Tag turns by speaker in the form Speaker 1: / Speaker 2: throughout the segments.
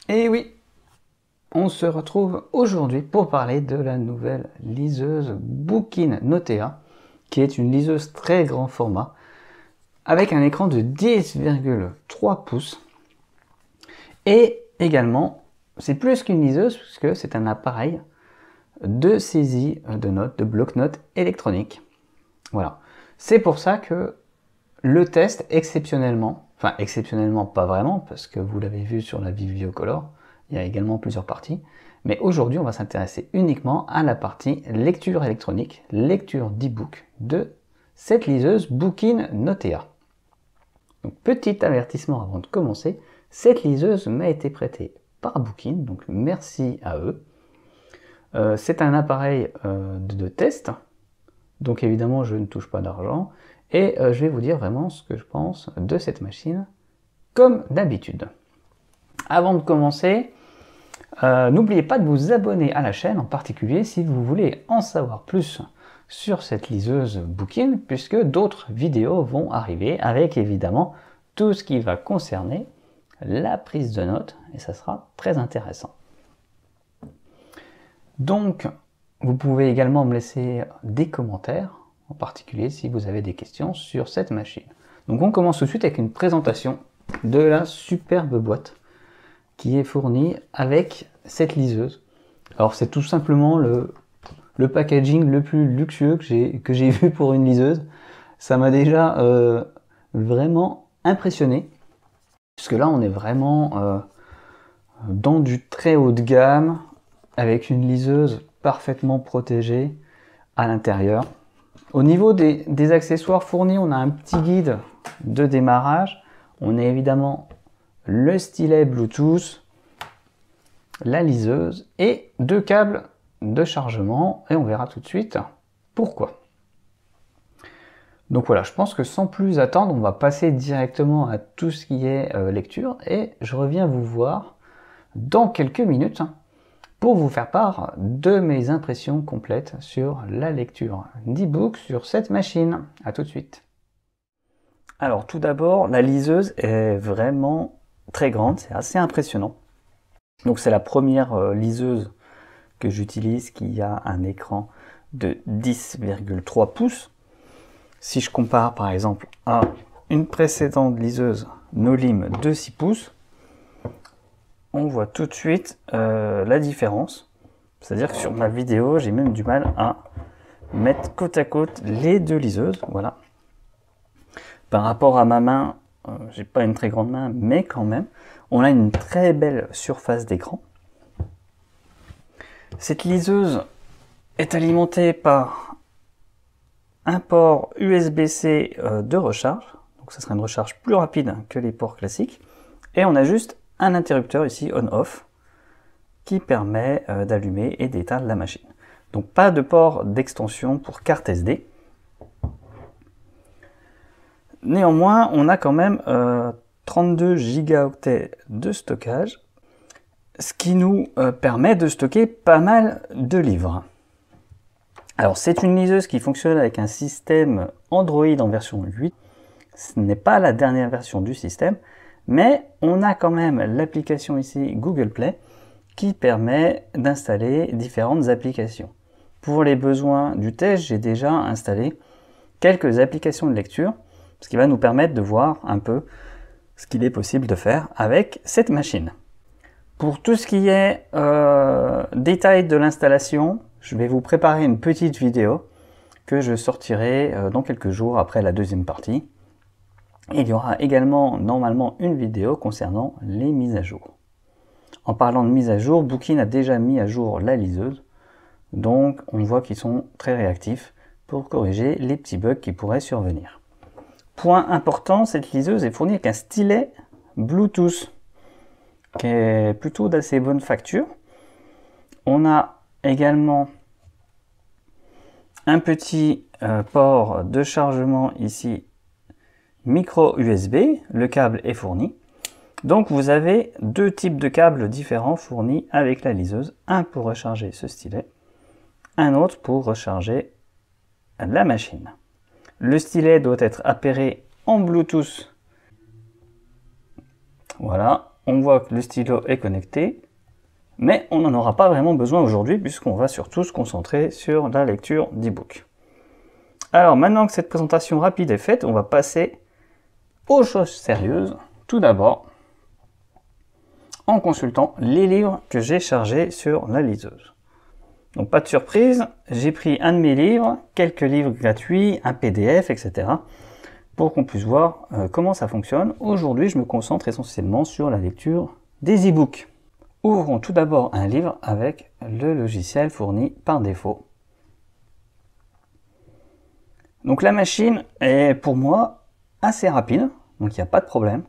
Speaker 1: Et oui, on se retrouve aujourd'hui pour parler de la nouvelle liseuse Bookin Notea, qui est une liseuse très grand format, avec un écran de 10,3 pouces. Et également, c'est plus qu'une liseuse, puisque c'est un appareil de saisie de notes, de bloc-notes électronique. Voilà. C'est pour ça que le test, exceptionnellement pas vraiment, parce que vous l'avez vu sur la Viviocolor, il y a également plusieurs parties, mais aujourd'hui on va s'intéresser uniquement à la partie lecture électronique, lecture d'e-book de cette liseuse Bookin Notea. Donc petit avertissement avant de commencer, cette liseuse m'a été prêtée par Bookin, donc merci à eux. C'est un appareil de test, donc évidemment je ne touche pas d'argent, et je vais vous dire vraiment ce que je pense de cette machine, comme d'habitude. Avant de commencer, n'oubliez pas de vous abonner à la chaîne, en particulier si vous voulez en savoir plus sur cette liseuse Bookin, puisque d'autres vidéos vont arriver avec évidemment tout ce qui va concerner la prise de notes, et ça sera très intéressant. Donc, vous pouvez également me laisser des commentaires, en particulier si vous avez des questions sur cette machine. Donc on commence tout de suite avec une présentation de la superbe boîte qui est fournie avec cette liseuse. Alors c'est tout simplement le packaging le plus luxueux que j'ai vu pour une liseuse. Ça m'a déjà vraiment impressionné, puisque là on est vraiment dans du très haut de gamme, avec une liseuse parfaitement protégée à l'intérieur. Au niveau des accessoires fournis, on a un petit guide de démarrage. On a évidemment le stylet Bluetooth, la liseuse et deux câbles de chargement. Et on verra tout de suite pourquoi. Donc voilà, je pense que sans plus attendre, on va passer directement à tout ce qui est lecture. Et je reviens vous voir dans quelques minutes pour vous faire part de mes impressions complètes sur la lecture d'e-book sur cette machine. A tout de suite. Alors tout d'abord, la liseuse est vraiment très grande, c'est assez impressionnant. Donc c'est la première liseuse que j'utilise qui a un écran de 10,3 pouces. Si je compare par exemple à une précédente liseuse Nolim de 6 pouces, on voit tout de suite la différence. C'est-à-dire que sur ma vidéo, j'ai même du mal à mettre côte à côte les deux liseuses. Voilà. Par rapport à ma main, j'ai pas une très grande main, mais quand même, on a une très belle surface d'écran. Cette liseuse est alimentée par un port USB-C de recharge. Donc ça sera une recharge plus rapide que les ports classiques. Et on a juste un interrupteur ici on-off qui permet d'allumer et d'éteindre la machine. Donc pas de port d'extension pour carte SD. Néanmoins, on a quand même 32 gigaoctets de stockage, ce qui nous permet de stocker pas mal de livres. Alors c'est une liseuse qui fonctionne avec un système Android en version 8. Ce n'est pas la dernière version du système, mais on a quand même l'application ici Google Play qui permet d'installer différentes applications. Pour les besoins du test, j'ai déjà installé quelques applications de lecture, ce qui va nous permettre de voir un peu ce qu'il est possible de faire avec cette machine. Pour tout ce qui est détail de l'installation, je vais vous préparer une petite vidéo que je sortirai dans quelques jours après la deuxième partie. Il y aura également normalement une vidéo concernant les mises à jour. En parlant de mise à jour, Bookin a déjà mis à jour la liseuse, donc on voit qu'ils sont très réactifs pour corriger les petits bugs qui pourraient survenir. Point important, cette liseuse est fournie avec un stylet Bluetooth qui est plutôt d'assez bonne facture. On a également un petit port de chargement ici micro USB, le câble est fourni. Donc vous avez deux types de câbles différents fournis avec la liseuse, un pour recharger ce stylet, un autre pour recharger la machine. Le stylet doit être appairé en Bluetooth. Voilà, on voit que le stylo est connecté, mais on n'en aura pas vraiment besoin aujourd'hui puisqu'on va surtout se concentrer sur la lecture d'e-book. Alors maintenant que cette présentation rapide est faite, on va passer aux choses sérieuses. Tout d'abord, en consultant les livres que j'ai chargés sur la liseuse. Donc pas de surprise, j'ai pris un de mes livres, quelques livres gratuits, un PDF, etc. pour qu'on puisse voir comment ça fonctionne. Aujourd'hui, je me concentre essentiellement sur la lecture des e-books. Ouvrons tout d'abord un livre avec le logiciel fourni par défaut. Donc la machine est pour moi assez rapide, donc il n'y a pas de problème.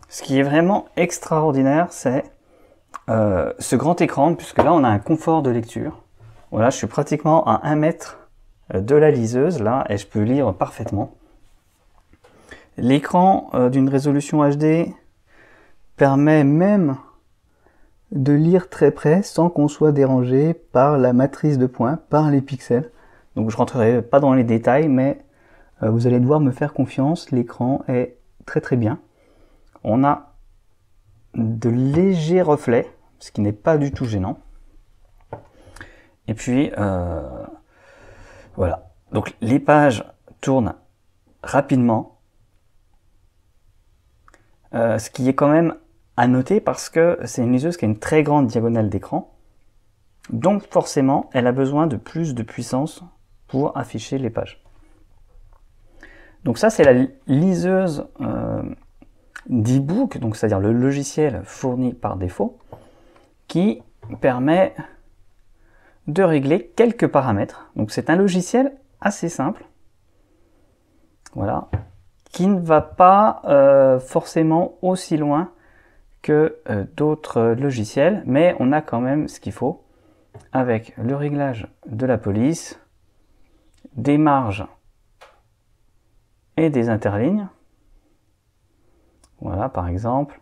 Speaker 1: Ce qui est vraiment extraordinaire, c'est ce grand écran, puisque là on a un confort de lecture. Voilà, je suis pratiquement à 1 mètre de la liseuse là et je peux lire parfaitement. L'écran d'une résolution HD permet même de lire très près sans qu'on soit dérangé par la matrice de points, par les pixels. Donc je rentrerai pas dans les détails, mais vous allez devoir me faire confiance, l'écran est très bien. On a de légers reflets, ce qui n'est pas du tout gênant. Et puis voilà, donc les pages tournent rapidement, ce qui est quand même à noter parce que c'est une liseuse qui a une très grande diagonale d'écran, donc forcément elle a besoin de plus de puissance pour afficher les pages. Donc ça c'est la liseuse d'e-book, donc c'est-à-dire le logiciel fourni par défaut, qui permet de régler quelques paramètres. Donc c'est un logiciel assez simple, voilà, qui ne va pas forcément aussi loin que d'autres logiciels, mais on a quand même ce qu'il faut avec le réglage de la police, des marges et des interlignes. Voilà, par exemple.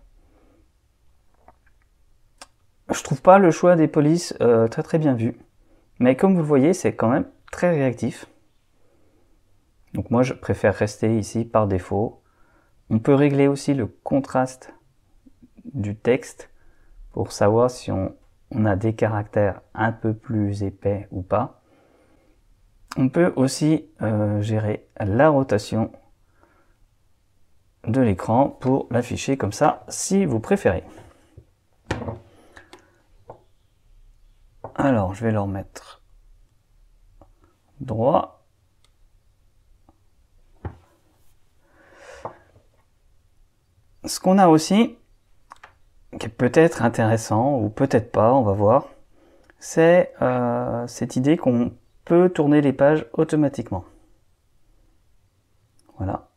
Speaker 1: Je trouve pas le choix des polices très bien vu, mais comme vous le voyez, c'est quand même très réactif. Donc moi, je préfère rester ici par défaut. On peut régler aussi le contraste du texte pour savoir si on a des caractères un peu plus épais ou pas. On peut aussi gérer la rotation de l'écran pour l'afficher comme ça si vous préférez. Alors je vais le remettre droit. Ce qu'on a aussi, qui est peut-être intéressant ou peut-être pas, on va voir, c'est cette idée qu'on peut tourner les pages automatiquement. Voilà.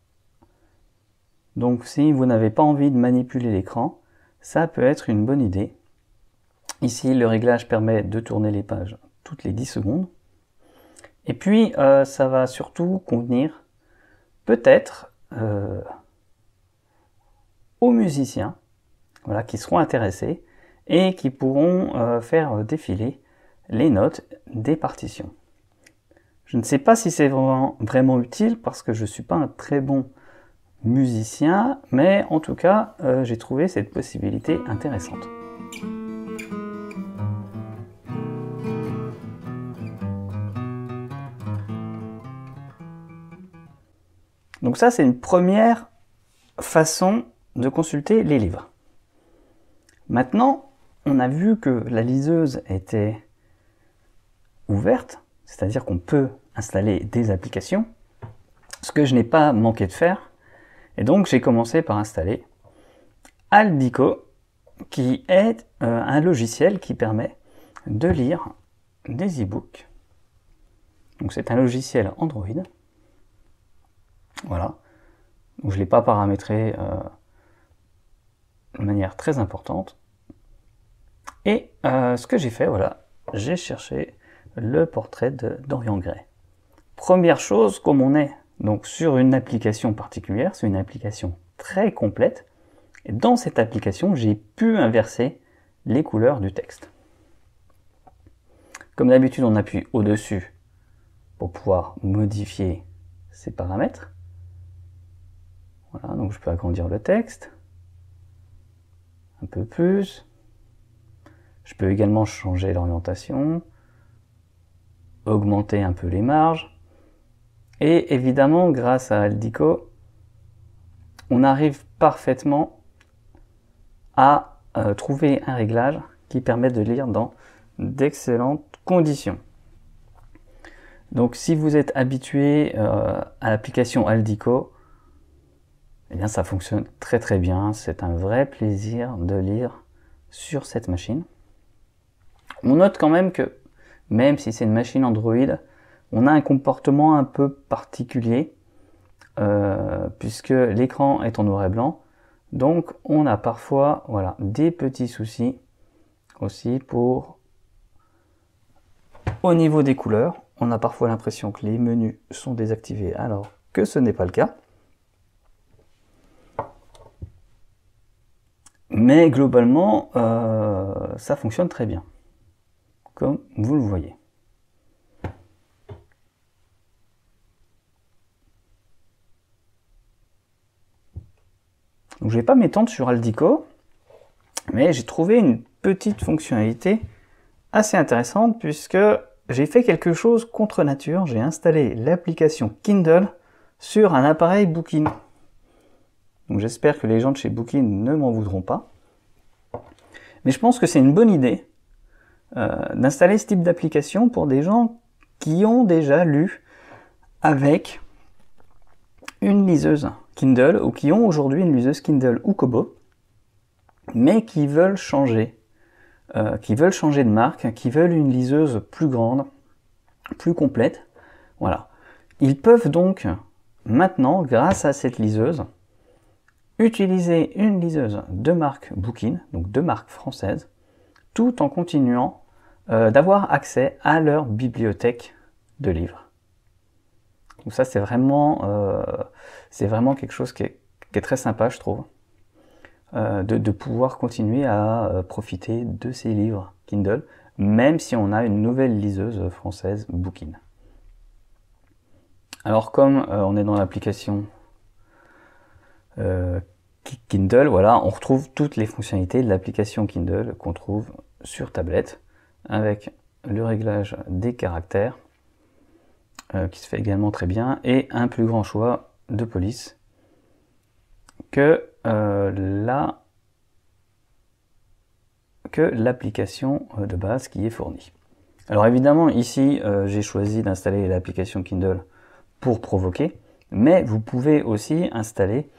Speaker 1: Donc si vous n'avez pas envie de manipuler l'écran, ça peut être une bonne idée. Ici, le réglage permet de tourner les pages toutes les 10 secondes. Et puis, ça va surtout convenir peut-être aux musiciens, voilà, qui seront intéressés et qui pourront faire défiler les notes des partitions. Je ne sais pas si c'est vraiment utile parce que je ne suis pas un très bon musicien, mais en tout cas, j'ai trouvé cette possibilité intéressante. Donc ça, c'est une première façon de consulter les livres. Maintenant, on a vu que la liseuse était ouverte, c'est-à-dire qu'on peut installer des applications, ce que je n'ai pas manqué de faire. Et donc, j'ai commencé par installer Aldico, qui est un logiciel qui permet de lire des e-books. Donc, c'est un logiciel Android. Voilà. Donc, je ne l'ai pas paramétré de manière très importante. Et ce que j'ai fait, voilà, j'ai cherché le portrait de Dorian Gray. Première chose, comme on est donc sur une application particulière, c'est une application très complète, et dans cette application, j'ai pu inverser les couleurs du texte. Comme d'habitude, on appuie au-dessus pour pouvoir modifier ces paramètres. Voilà, donc je peux agrandir le texte. un peu plus. Je peux également changer l'orientation, augmenter un peu les marges. Et évidemment, grâce à Aldico, on arrive parfaitement à trouver un réglage qui permet de lire dans d'excellentes conditions. Donc si vous êtes habitué à l'application Aldico, eh bien ça fonctionne très très bien. C'est un vrai plaisir de lire sur cette machine. On note quand même que, même si c'est une machine Android, on a un comportement un peu particulier, puisque l'écran est en noir et blanc. Donc on a parfois voilà, des petits soucis aussi au niveau des couleurs. On a parfois l'impression que les menus sont désactivés alors que ce n'est pas le cas. Mais globalement, ça fonctionne très bien, comme vous le voyez. Donc, je ne vais pas m'étendre sur Aldico, mais j'ai trouvé une petite fonctionnalité assez intéressante puisque j'ai fait quelque chose contre nature. J'ai installé l'application Kindle sur un appareil Bookin. Donc j'espère que les gens de chez Bookin ne m'en voudront pas. Mais je pense que c'est une bonne idée d'installer ce type d'application pour des gens qui ont déjà lu avec une liseuse Kindle ou qui ont aujourd'hui une liseuse Kindle ou Kobo, mais qui veulent changer de marque, qui veulent une liseuse plus grande, plus complète. Voilà. Ils peuvent donc maintenant, grâce à cette liseuse, utiliser une liseuse de marque Bookin, donc de marque française, tout en continuant d'avoir accès à leur bibliothèque de livres. Donc ça, c'est vraiment quelque chose qui est très sympa, je trouve, de pouvoir continuer à profiter de ces livres Kindle, même si on a une nouvelle liseuse française Bookin. Alors comme on est dans l'application Kindle, voilà, on retrouve toutes les fonctionnalités de l'application Kindle qu'on trouve sur tablette, avec le réglage des caractères, qui se fait également très bien, et un plus grand choix de police que l'application de base qui est fournie. Alors évidemment, ici, j'ai choisi d'installer l'application Kindle pour provoquer, mais vous pouvez aussi installer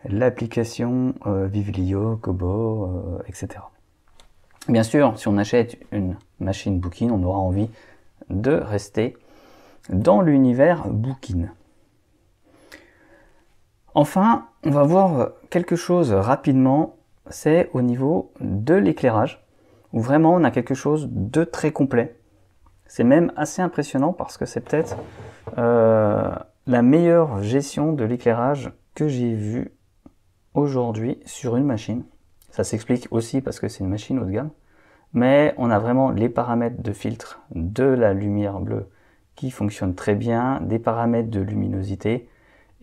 Speaker 1: l'application Viβλio, Kobo, etc. Bien sûr, si on achète une machine Bookin, on aura envie de rester dans l'univers Bookin. Enfin, on va voir quelque chose rapidement, c'est au niveau de l'éclairage, où vraiment on a quelque chose de très complet. C'est même assez impressionnant parce que c'est peut-être la meilleure gestion de l'éclairage que j'ai vue aujourd'hui sur une machine. Ça s'explique aussi parce que c'est une machine haut de gamme, mais on a vraiment les paramètres de filtre de la lumière bleue qui fonctionnent très bien, des paramètres de luminosité,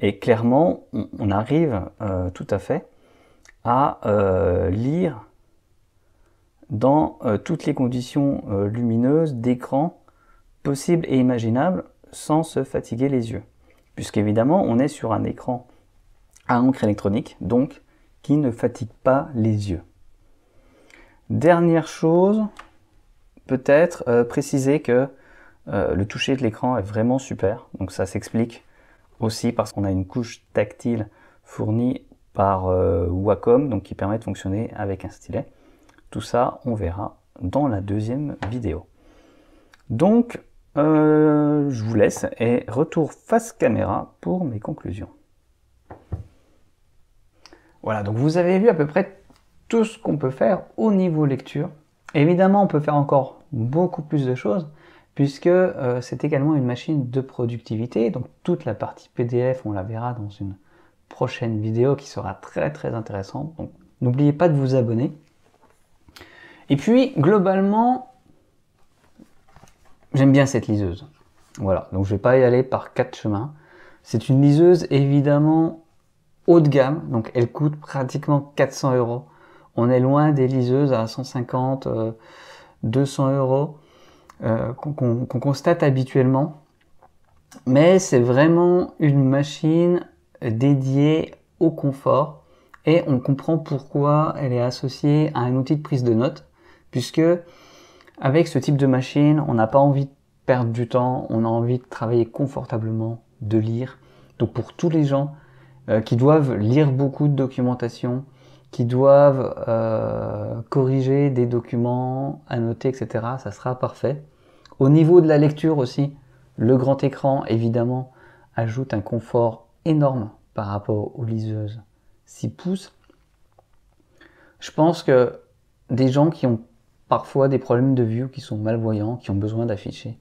Speaker 1: et clairement on arrive tout à fait à lire dans toutes les conditions lumineuses d'écran possibles et imaginables sans se fatiguer les yeux, puisqu'évidemment on est sur un écran à encre électronique, donc qui ne fatigue pas les yeux. Dernière chose, peut-être préciser que le toucher de l'écran est vraiment super, donc ça s'explique aussi parce qu'on a une couche tactile fournie par Wacom, donc qui permet de fonctionner avec un stylet. Tout ça, on verra dans la deuxième vidéo. Donc, je vous laisse et retour face caméra pour mes conclusions. Voilà, donc vous avez vu à peu près tout ce qu'on peut faire au niveau lecture. Évidemment, on peut faire encore beaucoup plus de choses, puisque c'est également une machine de productivité. Donc toute la partie PDF, on la verra dans une prochaine vidéo qui sera très très intéressante. Donc n'oubliez pas de vous abonner. Et puis, globalement, j'aime bien cette liseuse. Voilà, donc je ne vais pas y aller par 4 chemins. C'est une liseuse évidemment haut de gamme, donc elle coûte pratiquement 400 €. On est loin des liseuses à 150, 200 euros qu'on constate habituellement. Mais c'est vraiment une machine dédiée au confort et on comprend pourquoi elle est associée à un outil de prise de notes, puisque avec ce type de machine, on n'a pas envie de perdre du temps, on a envie de travailler confortablement, de lire. Donc pour tous les gens qui doivent lire beaucoup de documentation, qui doivent corriger des documents, annoter, etc., ça sera parfait. Au niveau de la lecture aussi, le grand écran, évidemment, ajoute un confort énorme par rapport aux liseuses 6 pouces. Je pense que des gens qui ont parfois des problèmes de vue, qui sont malvoyants, qui ont besoin d'afficher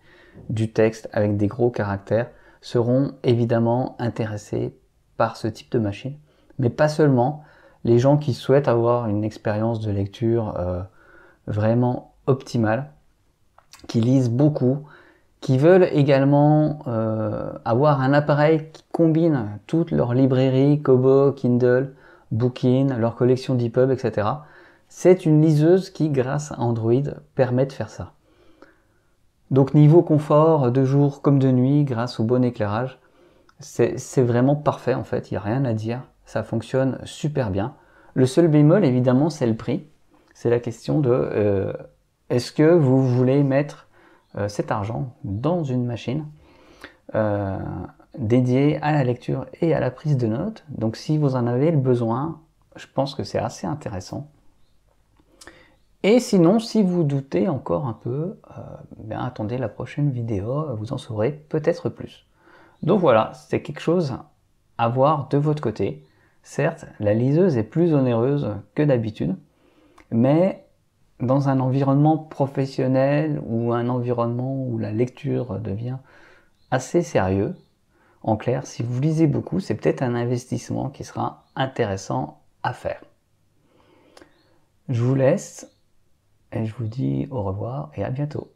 Speaker 1: du texte avec des gros caractères, seront évidemment intéressés par ce type de machine. Mais pas seulement. Les gens qui souhaitent avoir une expérience de lecture vraiment optimale, qui lisent beaucoup, qui veulent également avoir un appareil qui combine toutes leurs librairies, Kobo, Kindle, Bookin, leur collection d'EPUB, etc. C'est une liseuse qui, grâce à Android, permet de faire ça. Donc niveau confort, de jour comme de nuit, grâce au bon éclairage, c'est vraiment parfait en fait, il n'y a rien à dire, ça fonctionne super bien. Le seul bémol évidemment c'est le prix, c'est la question de est-ce que vous voulez mettre cet argent dans une machine dédiée à la lecture et à la prise de notes. Donc si vous en avez le besoin, je pense que c'est assez intéressant. Et sinon, si vous doutez encore un peu, bien attendez la prochaine vidéo, vous en saurez peut-être plus. Donc voilà, c'est quelque chose à voir de votre côté. Certes, la liseuse est plus onéreuse que d'habitude, mais dans un environnement professionnel ou un environnement où la lecture devient assez sérieux, en clair, si vous lisez beaucoup, c'est peut-être un investissement qui sera intéressant à faire. Je vous laisse et je vous dis au revoir et à bientôt.